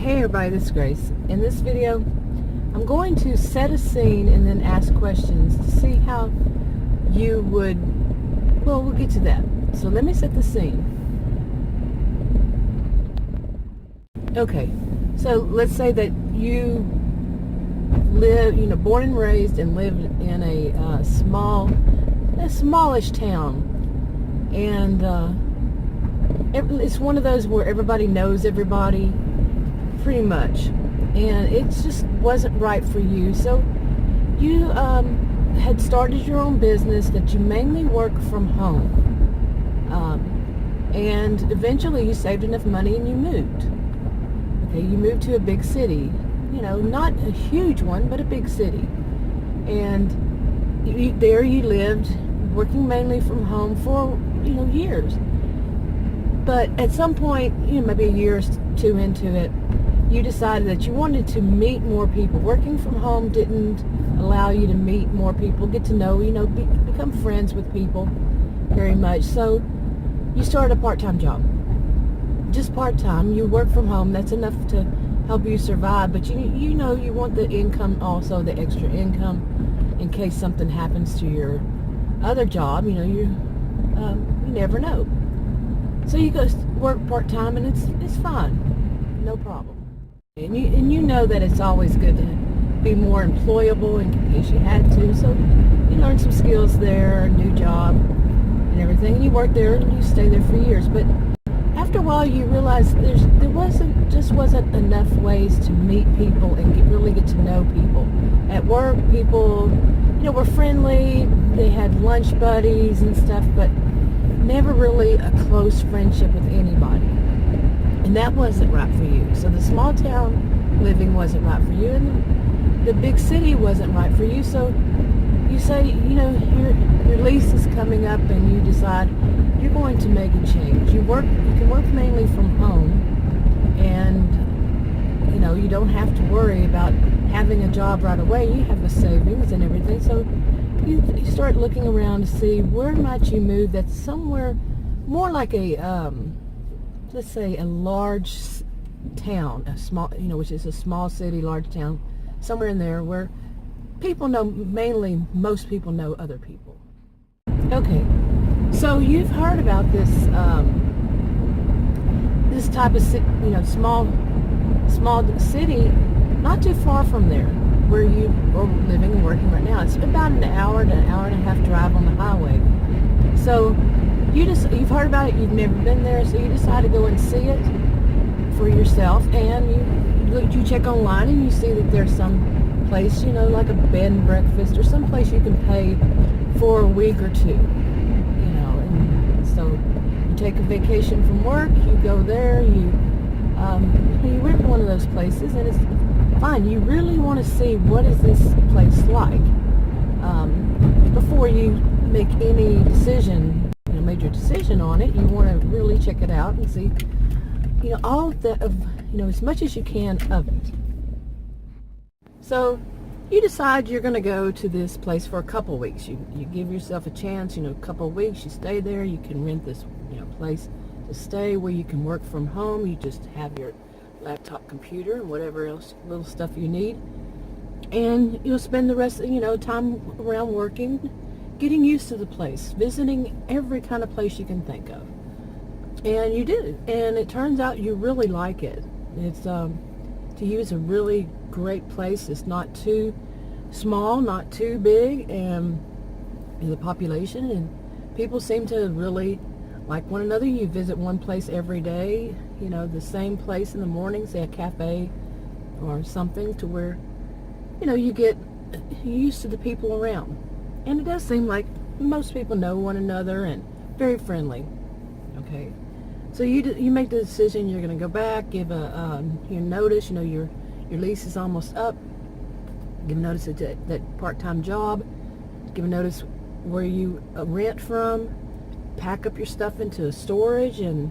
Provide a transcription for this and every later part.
Hey everybody, this is Grace. In this video, I'm going to set a scene and then ask questions to see how you would, well, we'll get to that. So let me set the scene. Okay, so let's say that you live, born and raised and lived in a smallish town. And it's one of those where everybody knows everybody, pretty much, and it just wasn't right for you. So you had started your own business that you mainly work from home, and eventually you saved enough money and you moved. Okay, you moved to a big city, not a huge one, but a big city, and there you lived, working mainly from home for years. But at some point, maybe a year or two into it, you decided that you wanted to meet more people. Working from home didn't allow you to meet more people, get to know, become friends with people very much. So you started a part-time job. Just part-time. You work from home. That's enough to help you survive. But you want the income also, the extra income, in case something happens to your other job. You never know. So you go work part-time, and it's fine. No problem. And you know that it's always good to be more employable in case you had to. So you learn some skills there, a new job and everything. And you work there and you stay there for years. But after a while you realize there wasn't enough ways to meet people and really get to know people. At work, people, were friendly. They had lunch buddies and stuff, but never really a close friendship with anybody. And that wasn't right for you. So the small town living wasn't right for you, and the big city wasn't right for you. So you say, your lease is coming up, and you decide you're going to make a change. You can work mainly from home, and you don't have to worry about having a job right away. You have the savings and everything. So you start looking around to see where might you move that's somewhere more like a let's say a large town, a small, which is a small city, large town, somewhere in there where people know, mainly most people know other people. Okay, so you've heard about this this type of small city, not too far from there where you are living and working right now. It's about an hour to an hour and a half drive on the highway. So you've heard about it, you've never been there, so you decide to go and see it for yourself, and you check online and you see that there's some place, like a bed and breakfast or some place you can pay for a week or two, and so you take a vacation from work, you go there, you rent one of those places, and it's fine. You really want to see what is this place like before you make any decision. Major decision on it. You want to really check it out and see, all of the, as much as you can of it. So you decide you're going to go to this place for a couple weeks. You give yourself a chance, a couple of weeks. You stay there. You can rent this, place to stay where you can work from home. You just have your laptop, computer, and whatever else little stuff you need, and you'll spend the rest, time around working, getting used to the place, visiting every kind of place you can think of. And you did, and it turns out you really like it. It's to you, it's a really great place. It's not too small, not too big, and the population and people seem to really like one another. You visit one place every day, the same place in the morning, say a cafe or something, to where you get used to the people around. And it does seem like most people know one another and very friendly. Okay, so you make the decision you're going to go back, give your notice. Your lease is almost up. Give notice at that part-time job. Give a notice where you rent from. Pack up your stuff into storage, and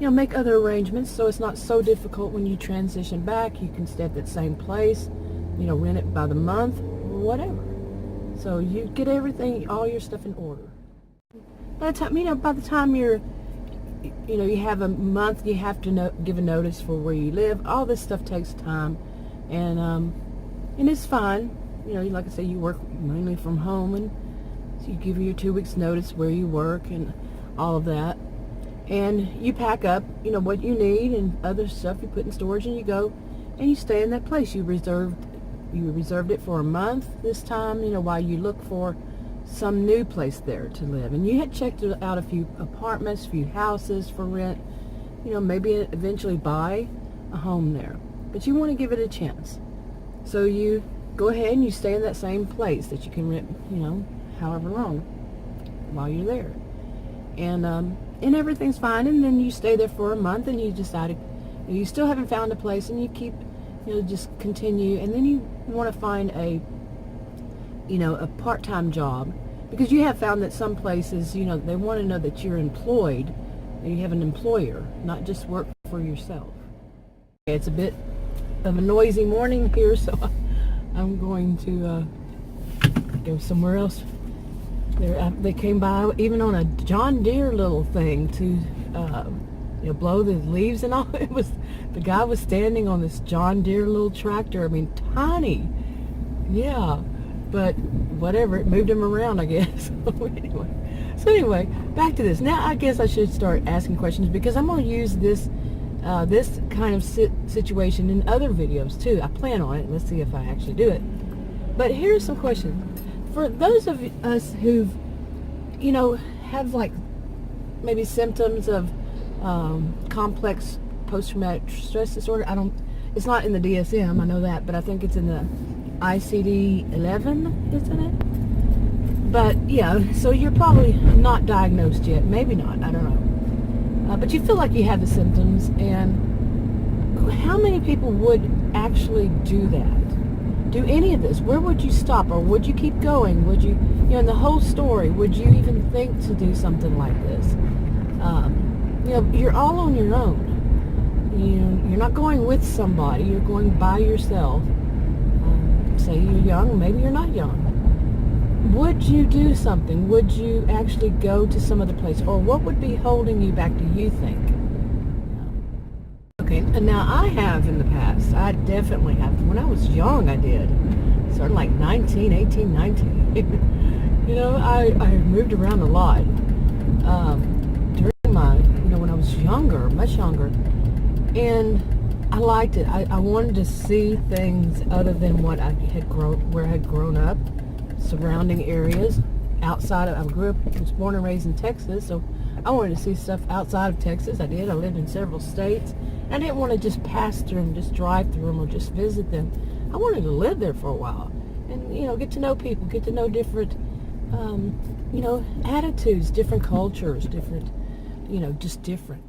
make other arrangements so it's not so difficult when you transition back. You can stay at that same place. Rent it by the month, or whatever. So you get everything, all your stuff in order. By the time, by the time you're you have a month, you have to give a notice for where you live. All this stuff takes time, and it's fine. Like I say, you work mainly from home, and so you give your 2 weeks notice where you work and all of that. And you pack up, what you need and other stuff you put in storage, and you go and you stay in that place. You reserved it for a month this time, while you look for some new place there to live. And you had checked out a few apartments, a few houses for rent, maybe eventually buy a home there. But you want to give it a chance. So you go ahead and you stay in that same place that you can rent, however long while you're there. And everything's fine, and then you stay there for a month, and you decide you still haven't found a place, and you keep, just continue, and then you want to find a part-time job, because you have found that some places, they want to know that you're employed, and you have an employer, not just work for yourself. It's a bit of a noisy morning here, so I'm going to go somewhere else. They came by even on a John Deere little thing to blow the leaves and all. The guy was standing on this John Deere little tractor. I mean, tiny. Yeah, but whatever, it moved him around, I guess. So anyway, back to this. Now I guess I should start asking questions, because I'm going to use this kind of situation in other videos too. I plan on it. Let's see if I actually do it. But here's some questions. For those of us who've, have like maybe symptoms of complex post-traumatic stress disorder. It's not in the DSM, I know that, but I think it's in the ICD-11, isn't it? But yeah, so you're probably not diagnosed yet. Maybe not, I don't know. But you feel like you have the symptoms, and how many people would actually do that? Do any of this? Where would you stop, or would you keep going? Would you, in the whole story, would you even think to do something like this? You're all on your own. You're not going with somebody. You're going by yourself. Say you're young, maybe you're not young. Would you do something? Would you actually go to some other place? Or what would be holding you back, do you think? Okay, and now I have in the past. I definitely have. When I was young, I did. Started like 19, 18, 19. I moved around a lot. During my, when I was younger, much younger. And I liked it. I wanted to see things other than what I had grown up, surrounding areas outside of. I was born and raised in Texas, so I wanted to see stuff outside of Texas. I did. I lived in several states. I didn't want to just pass through them, just drive through them, or just visit them. I wanted to live there for a while, and get to know people, get to know different, attitudes, different cultures, different, just different.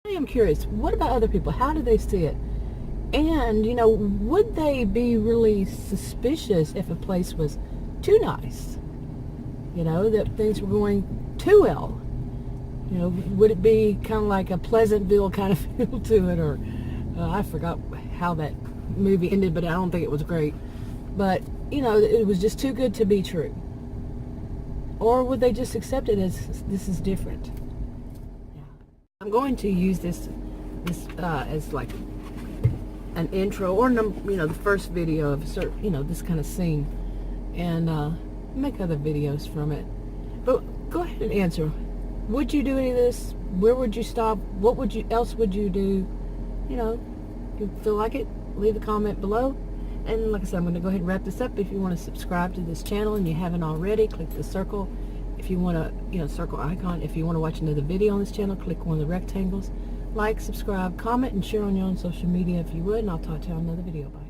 I am curious, what about other people? How do they see it? And, would they be really suspicious if a place was too nice? That things were going too well? Would it be kind of like a Pleasantville kind of feel to it? Or I forgot how that movie ended, but I don't think it was great. But, it was just too good to be true. Or would they just accept it as this is different? I'm going to use this as like an intro, or the first video of this kind of scene, and make other videos from it. But go ahead and answer. Would you do any of this? Where would you stop? What else would you do? You feel like it? Leave a comment below. And like I said, I'm going to go ahead and wrap this up. If you want to subscribe to this channel and you haven't already, click the circle. If you want to, circle icon. If you want to watch another video on this channel, click one of the rectangles. Like, subscribe, comment, and share on your own social media if you would. And I'll talk to you on another video. Bye.